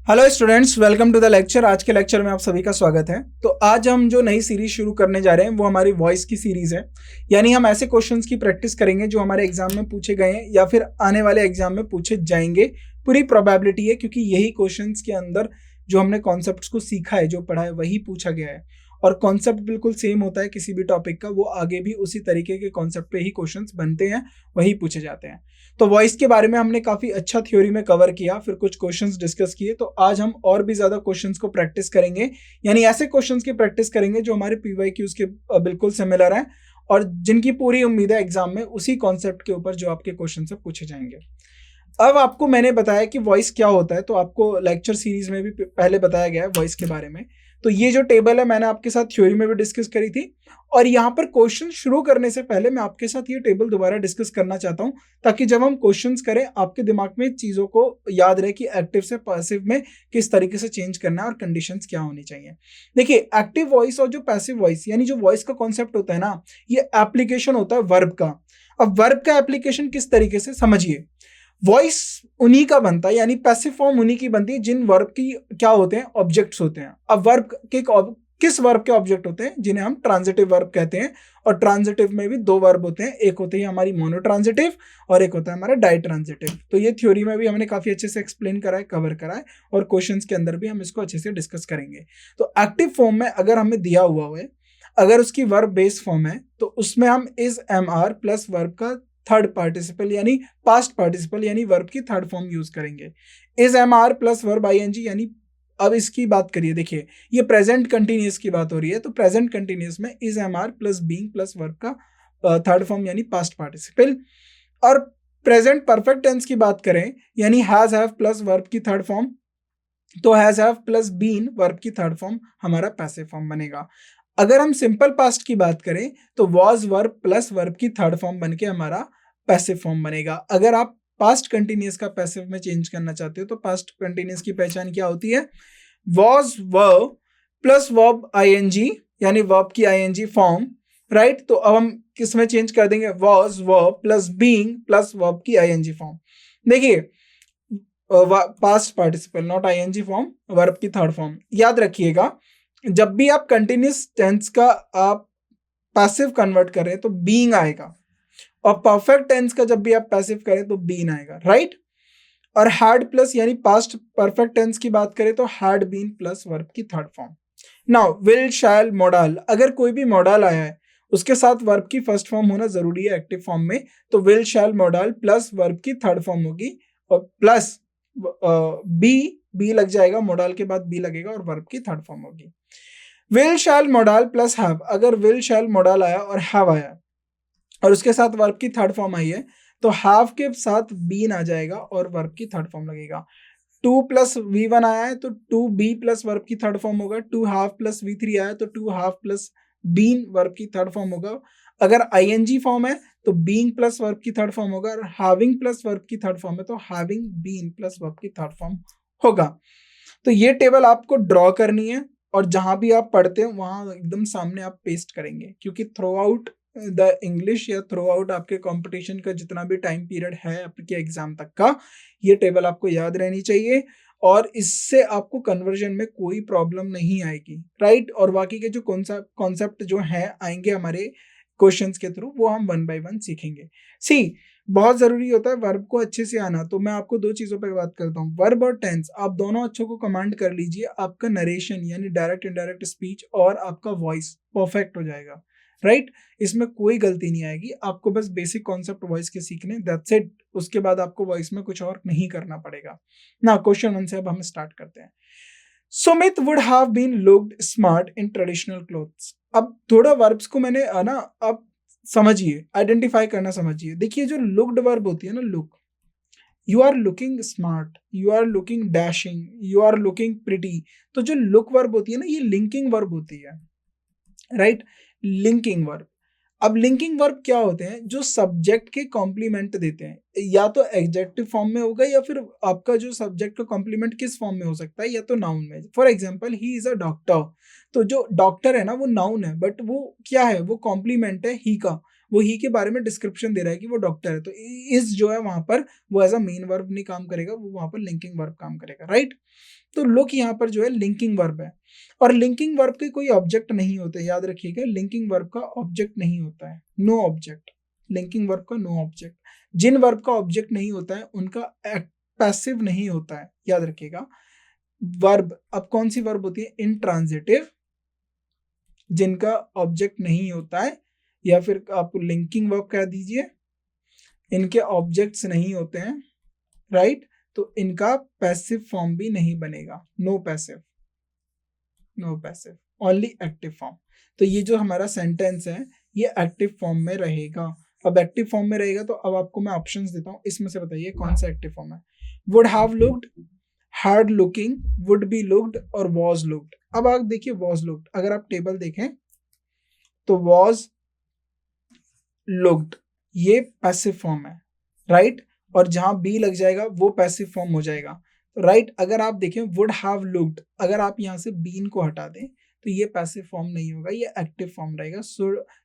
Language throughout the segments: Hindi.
Hello students, welcome to the lecture. आज के लेक्चर में आप सभी का स्वागत है। तो आज हम जो नई सीरीज शुरू करने जा रहे हैं वो हमारी वॉइस की सीरीज है। यानी हम ऐसे क्वेश्चंस की प्रैक्टिस करेंगे जो हमारे एग्जाम में पूछे गए हैं या फिर आने वाले एग्जाम में पूछे जाएंगे। पूरी प्रोबेबिलिटी है, क्योंकि यही क्वेश्चंस के अंदर जो हमने कॉन्सेप्ट्स को सीखा है, जो पढ़ा है, वही पूछा गया है। और कॉन्सेप्ट बिल्कुल सेम होता है किसी भी टॉपिक का, वो आगे भी उसी तरीके के कॉन्सेप्ट पे ही क्वेश्चंस बनते हैं, वही पूछे जाते हैं। तो वॉइस के बारे में हमने काफी अच्छा थ्योरी में कवर किया, फिर कुछ क्वेश्चंस डिस्कस किए। तो आज हम और भी ज्यादा क्वेश्चंस को प्रैक्टिस करेंगे, यानी ऐसे क्वेश्चंस की प्रैक्टिस करेंगे जो हमारे पीवाईक्यूज के बिल्कुल सिमिलर हैं और जिनकी पूरी उम्मीद है एग्जाम में उसी कॉन्सेप्ट के ऊपर जो आपके क्वेश्चन से पूछे जाएंगे। अब आपको मैंने बताया कि वॉइस क्या होता है, तो आपको लेक्चर सीरीज में भी पहले बताया गया है वॉइस के बारे में। तो ये जो टेबल है मैंने आपके साथ थ्योरी में भी डिस्कस करी थी, और यहाँ पर क्वेश्चन शुरू करने से पहले मैं आपके साथ ये टेबल दोबारा डिस्कस करना चाहता हूँ, ताकि जब हम क्वेश्चंस करें आपके दिमाग में चीजों को याद रहे कि एक्टिव से पैसिव में किस तरीके से चेंज करना है और कंडीशंस क्या होनी चाहिए। देखिए, एक्टिव वॉइस और जो पैसिव वॉइस, यानी जो वॉइस का कॉन्सेप्ट होता है ना, ये एप्लीकेशन होता है वर्ब का। अब वर्ब का एप्लीकेशन किस तरीके से, समझिए। वॉइस उन्हीं का बनता है, यानी पैसिव फॉर्म उन्हीं की बनती है जिन वर्ब की क्या होते हैं, ऑब्जेक्ट्स होते हैं। अब वर्ब के किस वर्ब के ऑब्जेक्ट होते हैं, जिन्हें हम ट्रांजिटिव वर्ब कहते हैं। और ट्रांजिटिव में भी दो वर्ब होते हैं, एक होती है हमारी मोनोट्रांजिटिव और एक होता है हमारा डाइट्रांजिटिव। तो ये थ्योरी में भी हमने काफी अच्छे से एक्सप्लेन करा है, कवर करा है, और क्वेश्चंस के अंदर भी हम इसको अच्छे से डिस्कस करेंगे। तो एक्टिव फॉर्म में अगर हमें दिया हुआ है, अगर उसकी वर्ब बेस फॉर्म है, तो उसमें हम is am are plus verb का थर्ड पार्टिसिपल यानी पास्ट पार्टिसिपल यानी वर्ब की थर्ड फॉर्म यूज करेंगे। Is am are plus verb ING, यानी अब इसकी बात करिए, देखिए ये प्रेजेंट कंटिन्यूअस की बात हो रही है, तो प्रेजेंट कंटिन्यूअस में is am are plus being plus verb का थर्ड फॉर्म यानी पास्ट पार्टिसिपल। और प्रेजेंट परफेक्ट टेंस की बात करें, यानी हैज हैव प्लस वर्ब की थर्ड फॉर्म, तो has have plus been verb की थर्ड फॉर्म हमारा पैसिव फॉर्म बनेगा। अगर हम सिंपल पास्ट की बात करें, तो वॉज वर्ब प्लस वर्ब की थर्ड फॉर्म बनके हमारा पैसिव फॉर्म बनेगा। अगर आप पास्ट कंटिन्यूअस का पैसिव में चेंज करना चाहते हो, तो पास्ट कंटिन्यूअस की पहचान क्या होती है, was verb plus verb ING, यानी वर्ब की आईएनजी फॉर्म, राइट। तो अब हम किस में चेंज कर देंगे, was verb plus being plus verb की आईएनजी फॉर्म। देखिए, past participle not ING form, verb की थर्ड फॉर्म। याद रखिएगा, जब भी आप कंटिन्यूअस टेंस का आप पैसिव कन्वर्ट करें तो बीइंग आएगा, और परफेक्ट टेंस का जब भी आप पैसिव करें तो बीन आएगा, राइट। और हैड प्लस, यानी पास्ट परफेक्ट टेंस की बात करें तो हैड बीन प्लस वर्ब की third form. Now will shell model, अगर कोई भी मॉडल आया है उसके साथ वर्ब की फर्स्ट फॉर्म होना जरूरी है एक्टिव फॉर्म में, तो will shell model plus verb की थर्ड फॉर्म होगी, और प्लस बी लग जाएगा, मॉडल के बाद बी लगेगा और वर्ब की थर्ड फॉर्म होगी। Will shell model plus have, अगर विल शैल मॉडल आया और हैव आया और उसके साथ वर्ब की थर्ड फॉर्म आई है, तो हैव के साथ बीन आ जाएगा और वर्ब की थर्ड फॉर्म लगेगा। टू प्लस वी वन आया है तो टू बी प्लस वर्ब की थर्ड फॉर्म होगा। To have plus V three आया तो to have plus been verb की थर्ड फॉर्म होगा। अगर आईएनजी फॉर्म है तो बीइंग प्लस वर्ब की थर्ड फॉर्म होगा, और हैविंग प्लस वर्ब की थर्ड फॉर्म है तो हैविंग बीन प्लस वर्ब की थर्ड फॉर्म होगा। तो ये टेबल आपको ड्रॉ करनी है, और जहां भी आप पढ़ते हैं वहां एकदम सामने आप पेस्ट करेंगे, क्योंकि थ्रू आउट द इंग्लिश या थ्रू आउट आपके कंपटीशन का जितना भी टाइम पीरियड है आपके एग्जाम तक का, ये टेबल आपको याद रहनी चाहिए, और इससे आपको कन्वर्जन में कोई प्रॉब्लम नहीं आएगी, राइट। और बाकी के जो कॉन्सेप्ट जो है आएंगे हमारे क्वेश्चंस के थ्रू, वो हम वन बाय वन सीखेंगे। सी, बहुत जरूरी होता है वर्ब को अच्छे से आना, तो मैं आपको दो चीजों पर बात करता हूँ, वर्ब और टेंस। आप दोनों अच्छों को कमांड कर लीजिए, आपका नरेशन यानी डायरेक्ट इनडायरेक्ट स्पीच और आपका वॉइस परफेक्ट हो जाएगा, राइट। इसमें कोई गलती नहीं आएगी, आपको बस बेसिक कॉन्सेप्ट वॉइस के सीखने, दैट्स इट। उसके बाद आपको वॉइस में कुछ और नहीं करना पड़ेगा ना। क्वेश्चन 1 से अब हम स्टार्ट करते हैं। Sumit would have been looked smart in traditional clothes. अब थोड़ा वर्ब्स को मैंने ना, अब समझिए, आइडेंटिफाई करना समझिए। देखिए, जो लुक्ड वर्ब होती है ना, look, you are looking smart, you are looking dashing, you are looking pretty, तो जो लुक वर्ब होती है ना, ये लिंकिंग वर्ब होती है, राइट। Linking verb. अब लिंकिंग वर्ब क्या होते हैं, जो सब्जेक्ट के कॉम्प्लीमेंट देते हैं, या तो एडजेक्टिव फॉर्म में होगा, या फिर आपका जो सब्जेक्ट का कॉम्प्लीमेंट किस फॉर्म में हो सकता है, या तो नाउन में। For example, he is a doctor, तो जो डॉक्टर है ना वो नाउन है, बट वो क्या है, वो कॉम्प्लीमेंट है ही का, वो ही के बारे में डिस्क्रिप्शन दे रहा है कि वो डॉक्टर है, तो इज जो है वहां पर वो एज अ मेन वर्ब नहीं काम करेगा, वो वहां पर लिंकिंग वर्ब काम करेगा, राइट। तो लुक यहाँ पर जो है लिंकिंग वर्ब है, और लिंकिंग वर्ब के कोई ऑब्जेक्ट नहीं होते, याद रखिएगा, लिंकिंग वर्ब का ऑब्जेक्ट नहीं होता है, नो ऑब्जेक्ट, लिंकिंग वर्ब का नो ऑब्जेक्ट। जिन वर्ब का ऑब्जेक्ट नहीं होता है उनका पैसिव नहीं होता है, याद रखिएगा। वर्ब, अब कौन सी वर्ब होती है, इंट्रांजिटिव, जिनका ऑब्जेक्ट नहीं होता है, या फिर आप लिंकिंग वर्ब कह दीजिए, इनके ऑब्जेक्ट्स नहीं होते हैं, राइट, तो इनका पैसिव फॉर्म भी नहीं बनेगा, no passive, no passive, only active form. तो ये जो हमारा सेंटेंस है ये एक्टिव फॉर्म में रहेगा। अब एक्टिव फॉर्म में रहेगा तो अब आपको मैं ऑप्शंस देता हूँ, इसमें से बताइए कौन सा एक्टिव फॉर्म है। Would have looked, had looking, would be looked और वॉज लुक्ड। अब आप देखिए वॉज लुक्ड, अगर आप टेबल देखें तो वॉज लुक्ड ये पैसिव फॉर्म है, राइट, और जहां बी लग जाएगा वो पैसिव फॉर्म हो जाएगा, राइट। अगर आप देखें वुड हैव लुक्ड, अगर आप यहां से बीन को हटा दें तो ये पैसिव फॉर्म नहीं होगा, ये एक्टिव फॉर्म रहेगा।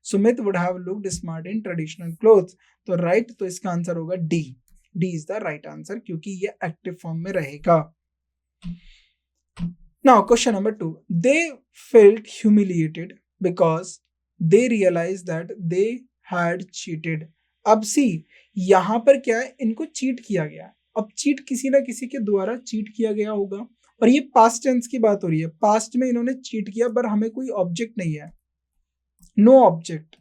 Sumit would have looked smart in traditional clothes, तो राइट, तो इसका आंसर होगा D, D is the right answer, क्योंकि ये एक्टिव फॉर्म में रहेगा। Now question number 2, they felt humiliated because they realise that they had cheated. अब सी यहां पर क्या है, इनको चीट किया गया है, अब चीट किसी ना किसी के द्वारा चीट किया गया होगा, और ये पास्ट टेंस की बात हो रही है, पास्ट में इन्होंने चीट किया पर हमें कोई ऑब्जेक्ट नहीं है, नो ऑब्जेक्ट,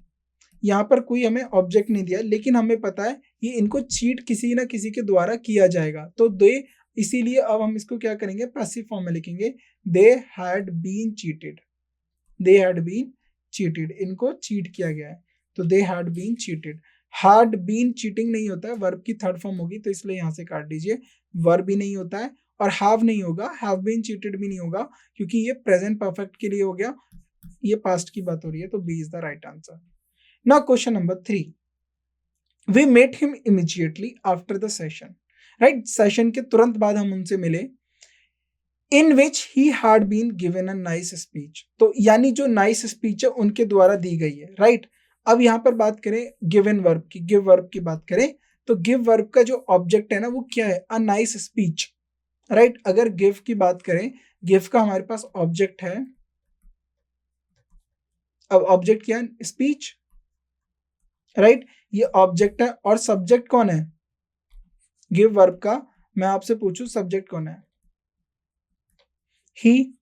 यहाँ पर कोई हमें ऑब्जेक्ट नहीं दिया, लेकिन हमें पता है ये इनको चीट किसी ना किसी के द्वारा किया जाएगा, तो दे, इसीलिए अब हम इसको क्या करेंगे, पैसिव फॉर्म में लिखेंगे, they had been cheated, they had been cheated, इनको चीट किया गया है, तो they had been cheated. Had been cheating नहीं होता है, वर्ब की थर्ड फॉर्म होगी, तो इसलिए यहां से काट दीजिए, वर्ब भी नहीं होता है, और हैव नहीं होगा, हैव बीन चीटेड भी नहीं होगा, क्योंकि ये प्रेजेंट परफेक्ट के लिए हो गया, ये पास्ट की बात हो रही है, तो B is the right answer. Now question number 3, we met him immediately after the session, right, session के तुरंत बाद हम उनसे मिले, in which he had been given a nice speech, तो यानी जो नाइस स्पीच है उनके द्वारा दी गई है, राइट। अब यहां पर बात करें गिवन वर्ब की, गिव वर्ब की बात करें, तो गिव वर्ब का जो ऑब्जेक्ट है ना वो क्या है, अ नाइस स्पीच, राइट। अगर गिव की बात करें, गिव का हमारे पास ऑब्जेक्ट है, अब ऑब्जेक्ट क्या है, स्पीच, राइट, ये ऑब्जेक्ट है, और सब्जेक्ट कौन है, गिव वर्ब का, मैं आपसे पूछूं सब्जेक्ट कौन है, ही।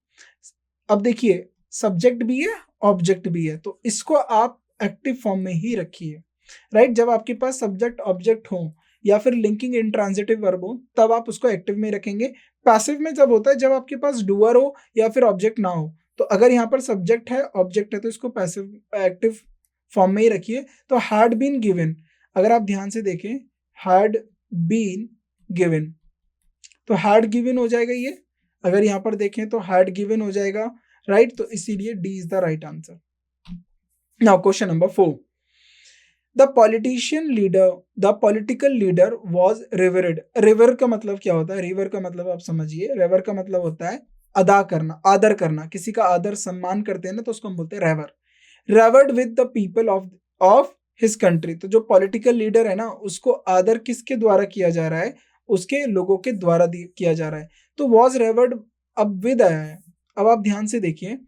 अब देखिए सब्जेक्ट भी है ऑब्जेक्ट भी है, तो इसको आप एक्टिव फॉर्म में ही रखिए, राइट। जब आपके पास सब्जेक्ट ऑब्जेक्ट हो या फिर लिंकिंग इंट्रांजिटिव वर्ब हो तब आप उसको एक्टिव में रखेंगे। पैसिव में जब होता है जब आपके पास डूअर हो या फिर ऑब्जेक्ट ना हो, तो अगर यहाँ पर सब्जेक्ट है ऑब्जेक्ट है तो इसको पैसिव एक्टिव फॉर्म में ही रखिए। तो हैड बीन गिवन, अगर आप ध्यान से देखें, हैड बीन गिवन, तो हैड गिवन हो जाएगा ये, अगर यहाँ पर देखें तो हैड गिवन हो जाएगा, राइट, तो इसीलिए D is the right answer. Now question number 4, the political leader was revered. River का मतलब क्या होता है, रिवर का मतलब आप समझिए, रिवर का मतलब होता है अदा करना, आदर करना, किसी का आदर सम्मान करते हैं ना तो उसको हम बोलते हैं revere, revered with the people of his country. तो जो पॉलिटिकल लीडर है ना उसको आदर किसके द्वारा किया जा रहा है, उसके लोगों के द्वारा किया जा रहा है, तो वॉज रेवर्ड अब विद आया है। अब आप ध्यान से देखिए,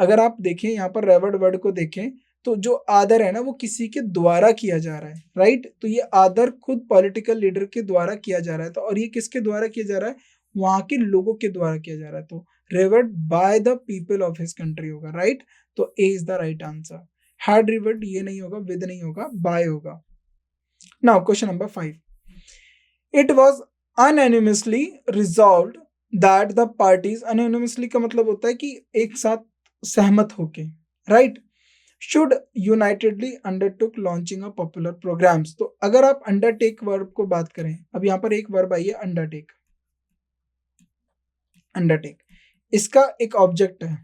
अगर आप देखें यहाँ पर रेवर्ड वर्ड को देखें तो जो आदर है ना वो किसी के द्वारा किया जा रहा है, राइट, तो ये आदर खुद पॉलिटिकल लीडर के द्वारा किया जा रहा है, तो और ये किसके द्वारा किया जा रहा है, वहां के लोगों के द्वारा किया जा रहा है, तो revered by the people of his country होगा, राइट, तो A is the right answer. Had revered ये नहीं होगा, विद नहीं होगा, बाय होगा। Now question number 5, it was unanimously resolved that the parties, unanimously का मतलब होता है कि एक साथ सहमत होके, right, should unitedly undertook launching a popular programs. तो अगर आप अंडरटेक वर्ब को बात करें, अब यहाँ पर एक वर्ब आई है अंडरटेक, अंडरटेक, इसका एक ऑब्जेक्ट है,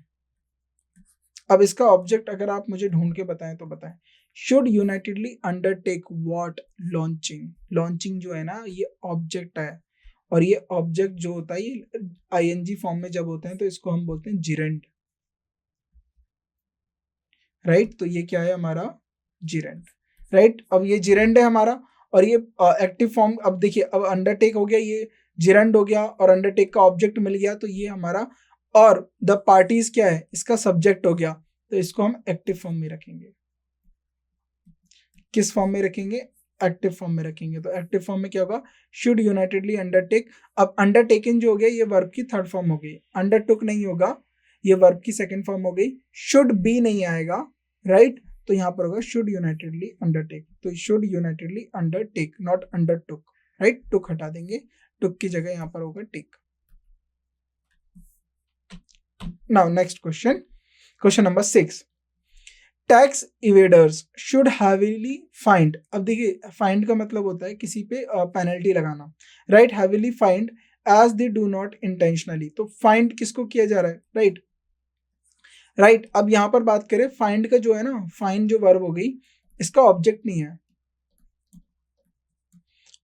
अब इसका ऑब्जेक्ट अगर आप मुझे ढूंढ के बताएं तो बताएं, should unitedly undertake what, launching, launching जो है ना ये ऑब्जेक्ट है, और ये ऑब्जेक्ट जो होता है ये आईएनजी फॉर्म में जब होते हैं तो इसको हम बोलते हैं जिरेंड, राइट, तो ये क्या है हमारा जिरेंड। राइट। अब ये जिरेंड है हमारा, और ये एक्टिव फॉर्म, अब देखिए अब अंडरटेक हो गया, ये जिरेंड हो गया और अंडरटेक का ऑब्जेक्ट मिल गया, तो ये हमारा, और द पार्टीज क्या है, इसका सब्जेक्ट हो गया, तो इसको हम एक्टिव फॉर्म में रखेंगे। किस फॉर्म में रखेंगे? एक्टिव फॉर्म में रखेंगे। तो एक्टिव फॉर्म में क्या होगा? Should unitedly undertake. अब अंडरटेकन जो हो गया ये वर्ब की थर्ड फॉर्म हो गई, अंडरटुक नहीं होगा, ये वर्ब की सेकंड फॉर्म हो गई। शुड बी नहीं आएगा, राइट, तो यहां पर होगा शुड यूनाइटेडली अंडरटेक। तो should unitedly undertake, not undertook, right, took हटा देंगे, टुक की जगह यहां पर होगा take. Now next question, question number 6, tax evaders should heavily fined. अब देखिए फाइंड का मतलब होता है किसी पे पेनल्टी लगाना, right, heavily fined as they do not intentionally. तो फाइंड किसको किया जा रहा है, राइट, राइट। अब यहां पर बात करें फाइंड का, जो है ना, फाइंड जो वर्ब हो गई, इसका ऑब्जेक्ट नहीं है,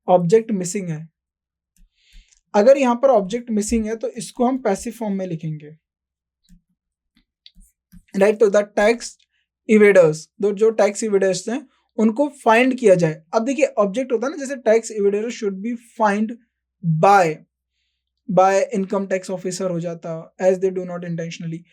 ऑब्जेक्ट मिसिंग है। अगर यहां पर ऑब्जेक्ट मिसिंग है तो इसको हम पैसिव फॉर्म में लिखेंगे, राइट। तो द टैक्स इवेडर्स, जो टैक्स इवेडर्स हैं उनको फाइंड किया जाए। अब देखिए ऑब्जेक्ट होता है ना, जैसे tax evaders should be fined by income tax officer हो जाता, as they do not intentionally.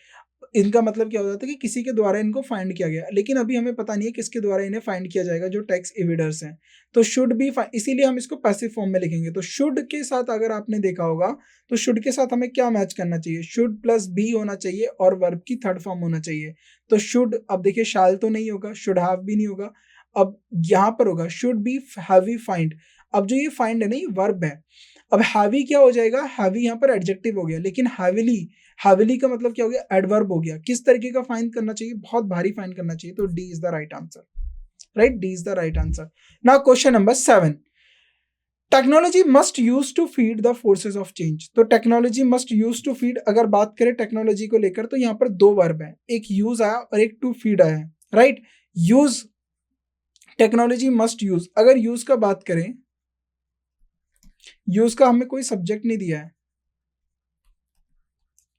इनका मतलब क्या हो जाता है कि किसी के द्वारा इनको फाइंड किया गया, लेकिन अभी हमें पता नहीं है किसके द्वारा इन्हें फाइंड किया जाएगा, जो टैक्स इवेडर्स हैं। तो शुड बी, इसीलिए हम इसको पैसिव फॉर्म में लिखेंगे। तो शुड के साथ अगर आपने देखा होगा तो शुड के साथ हमें क्या मैच करना चाहिए, शुड प्लस बी होना चाहिए और वर्ब की थर्ड फॉर्म होना चाहिए। तो शुड, अब देखिए शाल तो नहीं होगा, शुड हैव भी नहीं होगा, अब यहां पर होगा शुड बी हैवी फाइंड। अब जो ये फाइंड है ना, ये वर्ब है। अब हैवी क्या हो जाएगा, हैवी यहाँ पर एडजेक्टिव हो गया, लेकिन हैविली, हैविली का मतलब क्या हो गया, एडवर्ब हो गया। किस तरीके का फाइंड करना चाहिए, बहुत भारी फाइंड करना चाहिए। तो D is the right answer, right, D is the right answer. Now question number 7, technology must use to feed the forces of change. तो technology must use to feed, अगर बात करें टेक्नोलॉजी को लेकर, तो यहाँ पर दो वर्ब है, एक यूज आया और एक टू फीड आया है, right. Use, technology must use, अगर यूज का बात करें, यूज का हमें कोई सब्जेक्ट नहीं दिया है,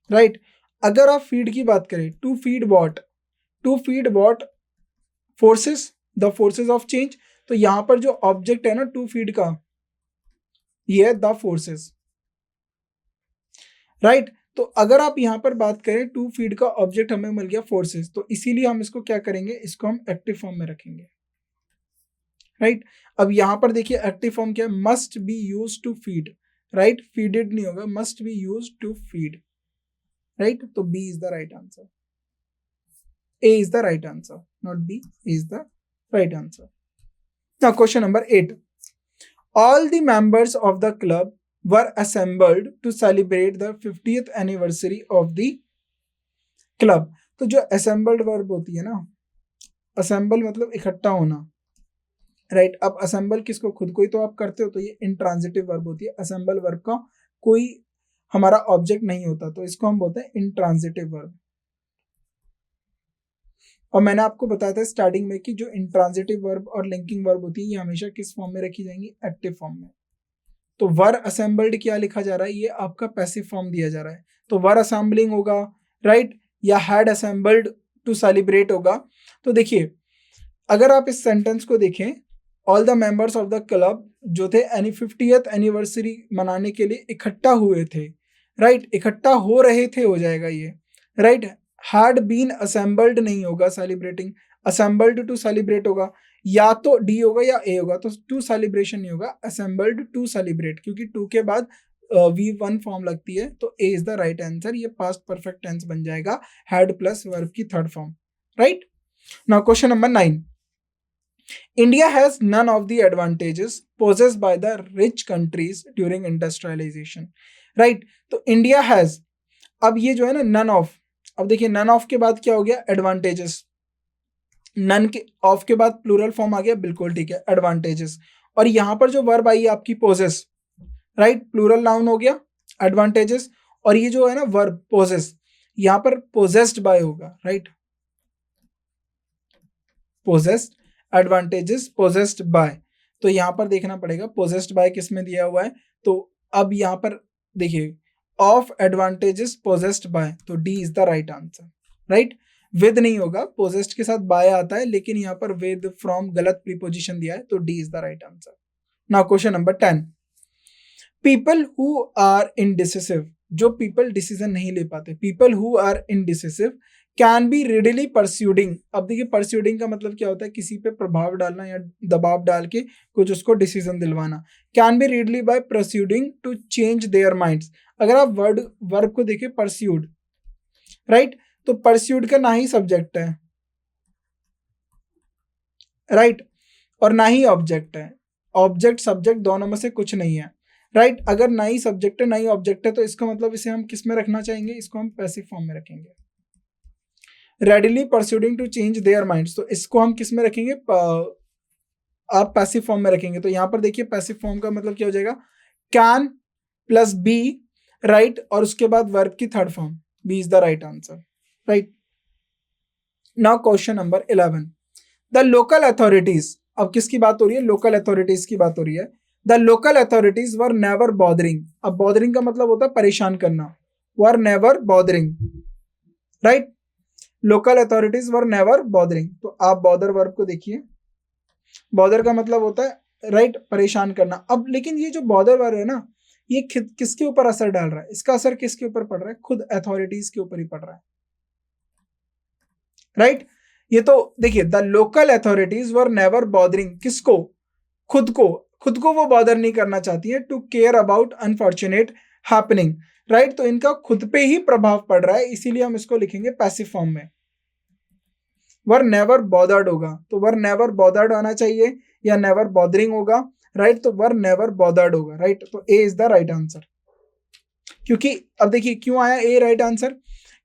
राइट। अगर आप फीड की बात करें, to feed what, to feed what, forces, the forces of change. तो यहां पर जो ऑब्जेक्ट है ना टू फीड का, ये है द फोर्सेस, राइट। तो अगर आप यहां पर बात करें, टू फीड का ऑब्जेक्ट हमें मिल गया फोर्सेस, तो इसीलिए हम इसको क्या करेंगे, इसको हम एक्टिव फॉर्म में रखेंगे, राइट। अब यहां पर देखिए एक्टिव फॉर्म क्या है, must be use to feed, right, feeded नहीं होगा, must be use to feed, right. तो B is the right answer, A is the right answer, not B. A is the right answer. Now, question number 8. All the members of the club were assembled to celebrate the 50th anniversary of the club. तो जो assembled verb होती है ना, assemble मतलब इकट्ठा होना, राइट। अब assemble किसको, खुद को ही तो आप करते हो, तो ये intransitive verb होती है। assemble verb का कोई हमारा ऑब्जेक्ट नहीं होता, तो इसको हम बोलते हैं intransitive verb। और मैंने आपको बताया था स्टार्टिंग में कि जो इंट्रांजिटिव वर्ब और लिंकिंग वर्ब होती है, ये हमेशा किस फॉर्म में रखी जाएंगी, एक्टिव फॉर्म में। तो वर असेंबल्ड क्या लिखा जा रहा है, ये आपका पैसिव फॉर्म दिया जा रहा है, तो वर असेंबलिंग होगा, राइट, या हैड असेंबल्ड टू सेलिब्रेट होगा। तो देखिए अगर आप इस सेंटेंस को देखें, all the members of the club जो थे 50th एनिवर्सरी मनाने के लिए इकट्ठा हुए थे, राइट, इकट्ठा हो रहे थे हो जाएगा ये, राइट। हैड बीन असेंबल्ड नहीं होगा, सेलिब्रेटिंग, असेंबल्ड टू सेलिब्रेट होगा, या तो डी होगा या ए होगा, तो टू सेलिब्रेशन नहीं होगा, असेंबल्ड टू सेलिब्रेट, क्योंकि टू के बाद V1 फॉर्म लगती है, तो A is the right answer, ये पास्ट परफेक्ट टेंस बन जाएगा, हैड प्लस वर्ब की third form, right. Now question number 9, India has none of the advantages possessed by the rich countries during industrialization, right। तो India has, अब ये जो है ना none of, अब देखिए none of के बाद क्या हो गया, advantages, none के ऑफ के बाद प्लूरल फॉर्म आ गया, बिल्कुल ठीक है, advantages। और यहां पर जो वर्ब आई है आपकी possess, राइट, प्लूरल नाउन हो गया advantages, और ये जो है ना वर्ब possess, यहां पर possessed by होगा, right, possessed, advantages possessed by. तो यहां पर देखना पड़ेगा पोजेस्ड बाय किस में दिया हुआ है, तो अब यहां पर देखिए ऑफ एडवांटेजेस पोजेस्ड बाय, तो D is the right answer, right. With नहीं होगा, पोजेस्ड के साथ बाय आता है, लेकिन यहाँ पर विद फ्रॉम गलत प्रीपोजिशन दिया है, तो D is the right answer. Now question number 10, people who are indecisive, जो पीपल डिसीजन नहीं ले पाते, people who are indecisive can be readily persuading. अब देखिए परस्यूडिंग का मतलब क्या होता है, किसी पे प्रभाव डालना या दबाव डाल के कुछ उसको डिसीजन दिलवाना। Can be readily by persuading to change their minds. अगर आप वर्ब को देखिए परस्यूड, राइट, तो परस्यूड का ना ही सब्जेक्ट है, राइट, और ना ही ऑब्जेक्ट है, ऑब्जेक्ट सब्जेक्ट दोनों में से कुछ नहीं है, राइट। अगर ना ही सब्जेक्ट है ना ही ऑब्जेक्ट है तो इसका मतलब इसे हम किस में रखना चाहेंगे, इसको हम पैसिव फॉर्म में रखेंगे। Readily persuading to change their minds, तो इसको हम किस में रखेंगे, आप पैसिव फॉर्म में रखेंगे। तो यहां पर देखिए पैसिव फॉर्म का मतलब क्या हो जाएगा, कैन प्लस बी, राइट, और उसके बाद वर्ब की third form, B is the right answer, right. Now question number 11, the local authorities, अब किसकी बात हो रही है, लोकल अथॉरिटीज की बात हो रही है। The local authorities were never bothering, अब बॉदरिंग का मतलब होता है परेशान करना, वर never bothering, right, local authorities were never bothering. तो आप बॉदर वर्ब को देखिए, बॉदर का मतलब होता है राइट परेशान करना। अब लेकिन ये जो बॉदर वर्ब है ना, ये किसके ऊपर असर डाल रहा है, इसका असर किसके ऊपर पड़ रहा है, खुद अथॉरिटीज के ऊपर ही पड़ रहा है, राइट। ये तो देखिए the local authorities were never bothering, किसको, खुद को वो बॉदर नहीं करना चाहती है, to care about unfortunate happening, right. तो इनका खुद पे ही प्रभाव पड़ रहा है, इसीलिए हम इसको लिखेंगे पैसिव फॉर्म में। वर नेवर बॉदर्ड होगा, तो वर नेवर बॉदर्ड आना चाहिए या नेवर बॉदरिंग होगा, राइट, तो वर नेवर बॉदर्ड होगा, राइट। तो A is the right answer. क्योंकि अब देखिए क्यों आया ए राइट आंसर,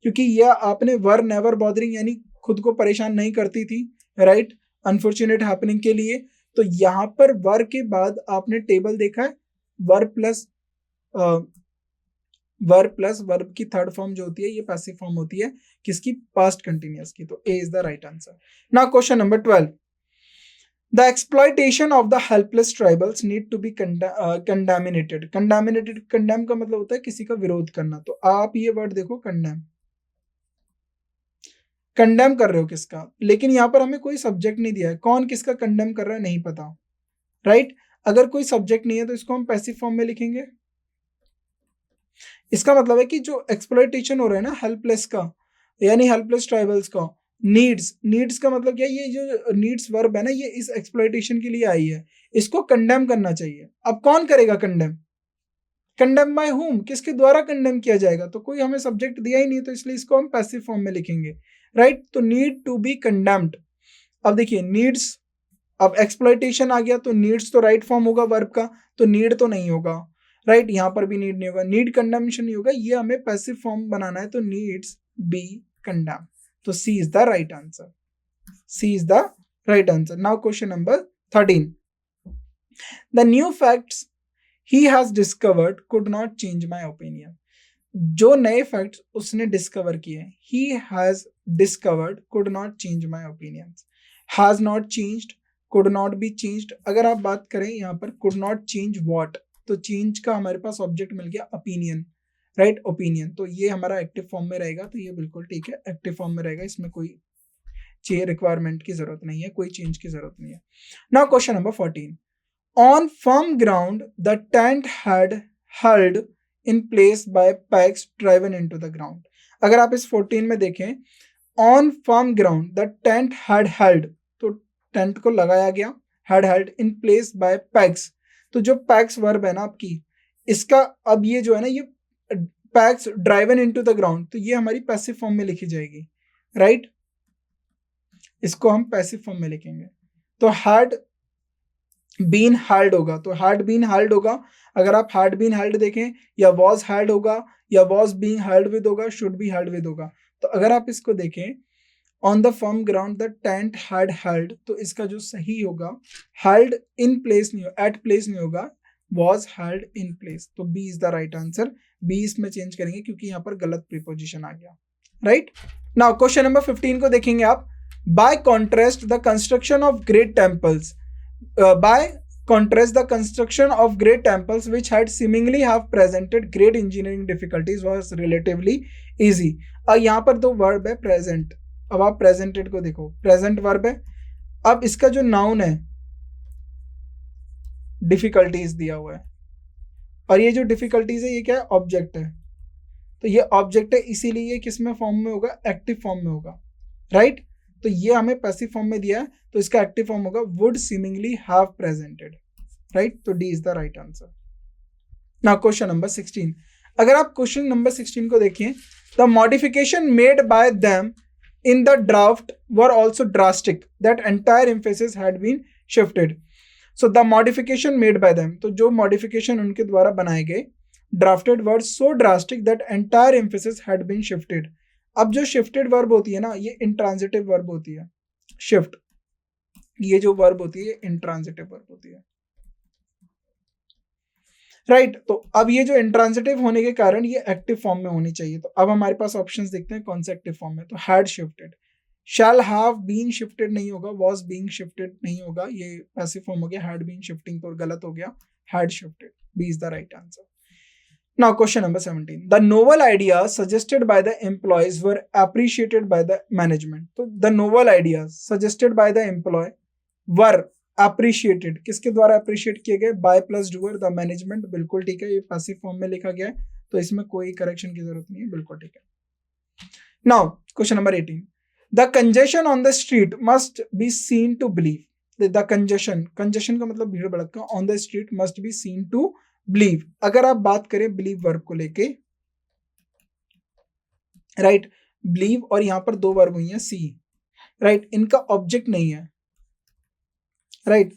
क्योंकि यह आपने वर नेवर बॉदरिंग यानी खुद को परेशान नहीं करती थी, राइट, अनफॉर्चुनेट हैपनिंग के लिए। तो यहां पर वर के बाद आपने टेबल देखा है, वर प्लस वर्ब की थर्ड फॉर्म जो होती है ये पैसिव फॉर्म होती है, किसकी, पास्ट कंटिन्यूअस की। तो A is the right answer. Now question number 12, the exploitation of the helpless tribals need to be condemnated. Condemn का मतलब होता है किसी का विरोध करना। तो आप ये वर्ड देखो कंडेम, कंडेम कर रहे हो किसका, लेकिन यहां पर हमें कोई सब्जेक्ट नहीं दिया है, कौन किसका कंडेम कर रहा है नहीं पता, राइट। अगर कोई सब्जेक्ट नहीं है तो इसको हम पैसिव फॉर्म में लिखेंगे। इसका मतलब है कि जो एक्सप्लॉयटेशन हो रहा है ना हेल्पलेस का, यानी हेल्पलेस ट्राइबल्स का, नीड्स का मतलब क्या, ये जो नीड्स वर्ब है ना ये इस एक्सप्लॉयटेशन के लिए आई है, इसको कंडेम करना चाहिए। अब कौन करेगा कंडेम, कंडेम बाय हुम, किसके द्वारा कंडेम किया जाएगा, तो कोई हमें सब्जेक्ट दिया ही नहीं, तो इसलिए इसको हम पैसिव फॉर्म में लिखेंगे, राइट। तो नीड टू बी कंडेम्ड, अब देखिए नीड्स, अब एक्सप्लॉयटेशन आ गया तो नीड्स तो राइट फॉर्म होगा वर्ब का, तो नीड तो नहीं होगा, राइट, यहां पर भी नीड नहीं होगा, नीड कंडेम्नेशन नहीं होगा, ये हमें पैसिव फॉर्म बनाना है, तो नीड्स बी कंडेम। तो C is the right answer, C is the right answer. Now question number 13, the new facts he has discovered could not change my opinion. जो नए फैक्ट्स उसने डिस्कवर किए, he has discovered could not change my opinion, has not changed, could not be changed. अगर आप बात करें यहाँ पर कुड नॉट चेंज व्हाट, तो चेंज का हमारे पास ऑब्जेक्ट मिल गया ओपिनियन, राइट, ओपिनियन, तो ये हमारा एक्टिव फॉर्म में रहेगा, तो ये बिल्कुल ठीक है, एक्टिव फॉर्म में रहेगा, इसमें कोई रिक्वायरमेंट की जरूरत नहीं है, कोई चेंज की जरूरत नहीं है। Now question number 14, on firm ground the tent had held in place by PACS driven into the ground. अगर आप इस 14 में देखें, on firm ground the tent had held, तो टेंट को लगाया गया, had held in place by PACS, तो जो पैक्स वर्ब है ना आपकी, इसका अब ये जो है ना, ये PACS driven into the ground, तो ये हमारी पैसिव फॉर्म में लिखी जाएगी, राइट, इसको हम पैसिव फॉर्म में लिखेंगे। तो हैड बीन हेल्ड होगा, तो हैड बीन हेल्ड होगा, अगर आप हैड बीन हेल्ड देखें, या वॉज हेल्ड होगा, या वॉज बीइंग हेल्ड विद होगा, शुड बी हेल्ड विद होगा। तो अगर आप इसको देखें, on the firm ground the tent had held, तो इसका जो सही होगा, हेल्ड इन प्लेस नहीं, एट प्लेस नहीं होगा, वॉज हेल्ड इन प्लेस, तो B is the right answer. B इसमें चेंज करेंगे क्योंकि यहाँ पर गलत प्रीपोजिशन आ गया, राइट। नाउ क्वेश्चन नंबर 15 को देखेंगे आप, by contrast the construction of great temples, by contrast the construction of great temples which had seemingly have presented great engineering difficulties was relatively easy। यहाँ पर दो वर्ब है present, अब आप प्रेजेंटेड को देखो, प्रेजेंट वर्ब है। अब इसका जो नाउन है डिफिकल्टीज दिया हुआ है, और ये जो डिफिकल्टीज है ये क्या है, ऑब्जेक्ट है। तो ये ऑब्जेक्ट है, इसीलिए ये किस में फॉर्म में होगा, एक्टिव फॉर्म में होगा, राइट। तो ये हमें पैसिव फॉर्म में दिया है, तो इसका एक्टिव फॉर्म होगा would seemingly have presented, right. तो D is the right answer. Now question number 16। अगर आप क्वेश्चन नंबर 16 को देखिए, the modification made by them in the draft were also drastic that entire emphasis had been shifted. So the modification made by them, तो जो modification उनके द्वारा बनाए गए, drafted were so drastic that entire emphasis had been shifted. अब जो shifted verb होती है ना, ये intransitive verb होती है। shift, ये जो verb होती है intransitive verb होती है, राइट। तो अब ये जो इंट्रांजिटिव होने के कारण ये एक्टिव फॉर्म में होनी चाहिए। तो अब हमारे पास ऑप्शंस देखते हैं कौन सा एक्टिव फॉर्म में। तो had shifted, shall have been shifted नहीं होगा, वाज बीइंग शिफ्टेड नहीं होगा, ये पैसिव फॉर्म हो गया। हैड बीन शिफ्टिंग तो गलत हो गया, had shifted, B is the right answer. Now question number 17। The novel ideas suggested by the employees were appreciated by the management. तो the novel ideas suggested by the employee were appreciated, किसके द्वारा अप्रिशिएट किए गए, by plus doer the management, बिल्कुल ठीक है। ये पैसिव फॉर्म में लिखा गया है, तो इसमें कोई करेक्शन की जरूरत नहीं है, बिल्कुल ठीक है। Now question number 18। The congestion on the street must be seen to believe. The congestion, congestion का मतलब भीड़ भड़का, on the street must be seen to believe. अगर आप बात करें बिलीव वर्ब को लेके, राइट, बिलीव और यहां पर दो वर्ब हुई है सी, राइट, इनका ऑब्जेक्ट नहीं है, right,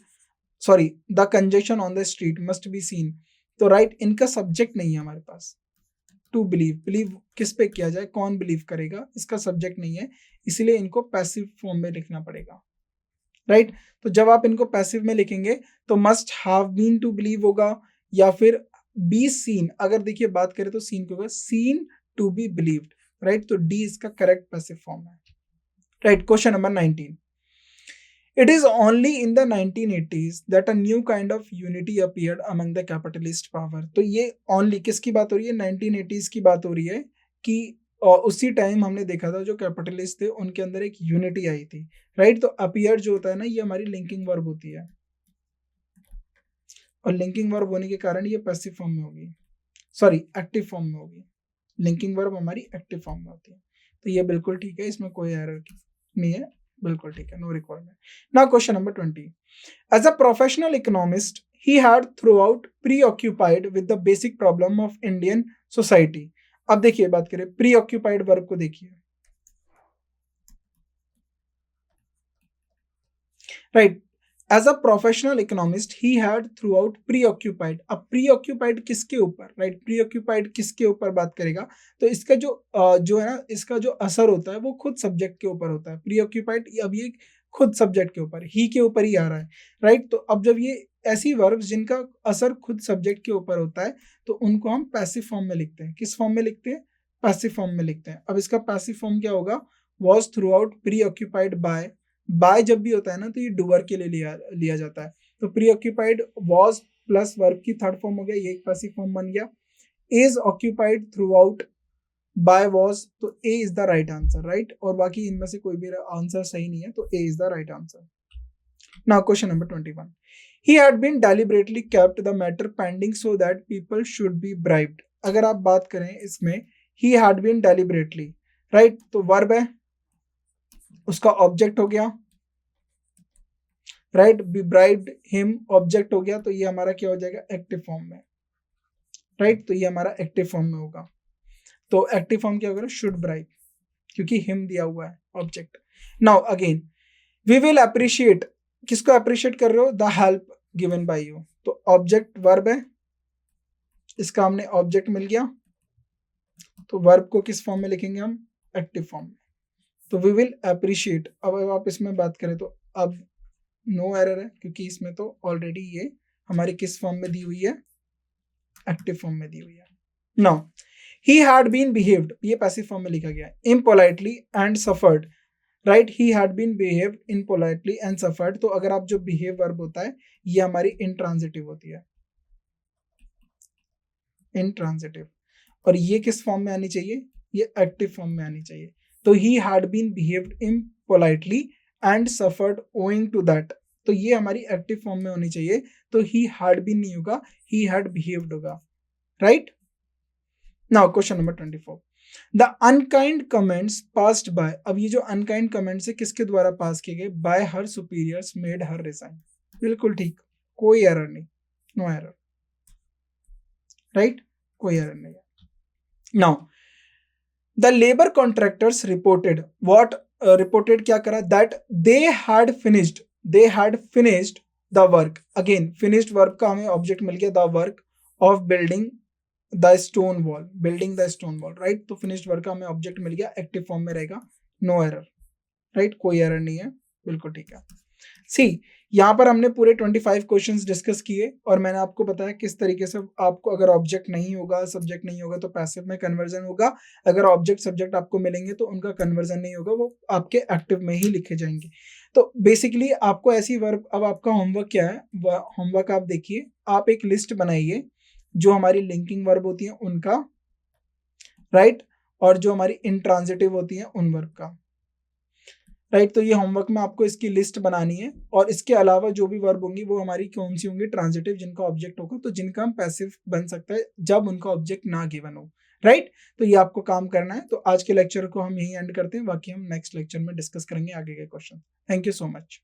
sorry, the congestion on the street must be scene, तो राइट, इनका सब्जेक्ट नहीं है हमारे पास। टू बिलीव, बिलीव किस पे किया जाए, कौन बिलीव करेगा, इसका सब्जेक्ट नहीं है, इसीलिए इनको पैसिव फॉर्म में लिखना पड़ेगा, राइट। तो जब आप इनको पैसिव में लिखेंगे तो must have been to believe होगा, या फिर बी सीन, अगर देखिए बात करें तो सीन को होगा seen to be believed, right. तो डी इसका करेक्ट पैसिव फॉर्म है, right. Question number 19। It is only in the 1980s that a new kind of unity appeared among the capitalist power. तो ये only किसकी बात हो रही है, 1980s की बात हो रही है कि उसी टाइम हमने देखा था जो कैपिटलिस्ट थे उनके अंदर एक यूनिटी आई थी, राइट। तो अपीयर जो होता है ना, ये हमारी लिंकिंग वर्ब होती है, और लिंकिंग वर्ब होने के कारण ये पैसिव फॉर्म में होगी, सॉरी एक्टिव फॉर्म में होगी। लिंकिंग वर्ब हमारी एक्टिव फॉर्म में होती है, तो ये बिल्कुल ठीक है, इसमें कोई एरर नहीं है, बिल्कुल ठीक है, no requirement. Now question number 20। As a professional economist he had throughout preoccupied with the basic problem of Indian society. अब देखिए बात करें प्री ऑक्यूपाइड वर्ब को, देखिए, right. As a professional economist he had throughout preoccupied. अब प्री ऑक्यूपाइड किसके ऊपर, राइट, प्री ऑक्यूपाइड किसके ऊपर बात करेगा, तो इसका जो है ना, इसका जो असर होता है वो खुद सब्जेक्ट के ऊपर होता है। प्री ऑक्यूपाइड अब ये खुद सब्जेक्ट के ऊपर, ही के ऊपर ही आ रहा है, राइट। तो अब जब ये ऐसी वर्ब्स जिनका असर खुद सब्जेक्ट के ऊपर होता है, तो उनको हम पैसिव फॉर्म में लिखते हैं। किस फॉर्म में लिखते हैं, पैसिव फॉर्म में लिखते हैं। अब इसका पैसिव फॉर्म क्या होगा, was through out pre occupied by जब भी होता है ना, तो ये डूअर के लिए लिया जाता है। तो preoccupied was plus verb की थर्ड फॉर्म हो गया, ये एक पैसिव फॉर्म बन गया। Is occupied throughout by was, तो A is the right answer, right. और बाकी इनमें से कोई भी आंसर सही नहीं है, तो A is the right answer. Now question number 21। He had been deliberately kept the matter pending so that people should be bribed. अगर आप बात करें इसमें, he had been deliberately, right, तो वर्ब है, उसका ऑब्जेक्ट हो गया, right, be bribed him object हो गया, तो ये हमारा क्या हो जाएगा, एक्टिव फॉर्म में, राइट। तो ये हमारा एक्टिव फॉर्म में होगा। तो एक्टिव फॉर्म क्या होगा, शुड ब्राइब, क्योंकि हिम दिया हुआ है object. Now again we will appreciate, किसको अप्रिशिएट कर रहे हो, the help given by you, तो ऑब्जेक्ट वर्ब है, इसका हमने ऑब्जेक्ट मिल गया, तो वर्ब को किस फॉर्म में लिखेंगे हम, एक्टिव फॉर्म में। तो वी विल अप्रिशिएट, अब आप इसमें बात करें तो अब नो एरर है, क्योंकि इसमें तो ऑलरेडी ये हमारी किस फॉर्म में दी हुई है, एक्टिव फॉर्म में दी हुई है। Now he had been behaved, ये पैसिव फॉर्म में लिखा गया है, impolitely and suffered, right. He had been behaved impolitely and suffered, तो अगर आप जो बिहेव वर्ब होता है ये हमारी इंट्रांजिटिव होती है, इंट्रांजिटिव, और ये किस फॉर्म में आनी चाहिए, ये एक्टिव फॉर्म में आनी चाहिए। तो he had been behaved impolitely and suffered owing to that, तो ये हमारी एक्टिव फॉर्म में होनी चाहिए, तो ही हैड बीन नहीं होगा, ही हैड बिहेव्ड होगा, right. Now question number 24, the unkind comments passed by, अब ये जो अनकाइंड कमेंट्स है किसके द्वारा पास किए गए, बाय हर सुपीरियर्स मेड हर रिजाइन, बिल्कुल ठीक, कोई एरर नहीं, नो एरर, राइट, कोई एरर नहीं है। Now the labour contractors reported what, reported क्या करा, that they had finished the work, again finished work का हमें ऑब्जेक्ट मिल गया, the work of building the stone wall, right, तो फिनिश्ड वर्क का हमें ऑब्जेक्ट मिल गया, एक्टिव फॉर्म में रहेगा, नो एरर, राइट, कोई एरर नहीं है, बिल्कुल ठीक है। सी, यहाँ पर हमने पूरे 25 क्वेश्चंस डिस्कस किए और मैंने आपको बताया किस तरीके से आपको अगर ऑब्जेक्ट नहीं होगा, सब्जेक्ट नहीं होगा तो पैसिव में कन्वर्जन होगा, अगर ऑब्जेक्ट सब्जेक्ट आपको मिलेंगे तो उनका कन्वर्जन नहीं होगा, वो आपके एक्टिव में ही लिखे जाएंगे। तो बेसिकली आपको ऐसी वर्ब, अब आपका होमवर्क क्या है, होमवर्क आप देखिए, आप एक लिस्ट बनाइए जो हमारी लिंकिंग वर्ब होती है उनका, राइट, और जो हमारी इंट्रांजिटिव होती है उन वर्ब का, राइट, तो ये होमवर्क में आपको इसकी लिस्ट बनानी है, और इसके अलावा जो भी वर्ब होंगी वो हमारी कौन सी होंगी, ट्रांजिटिव, जिनका ऑब्जेक्ट होगा, तो जिनका हम पैसिव बन सकता है जब उनका ऑब्जेक्ट ना गिवन हो, राइट, तो ये आपको काम करना है। तो आज के लेक्चर को हम यहीं एंड करते हैं, बाकी हम नेक्स्ट लेक्चर में डिस्कस करेंगे आगे के question. Thank you so much.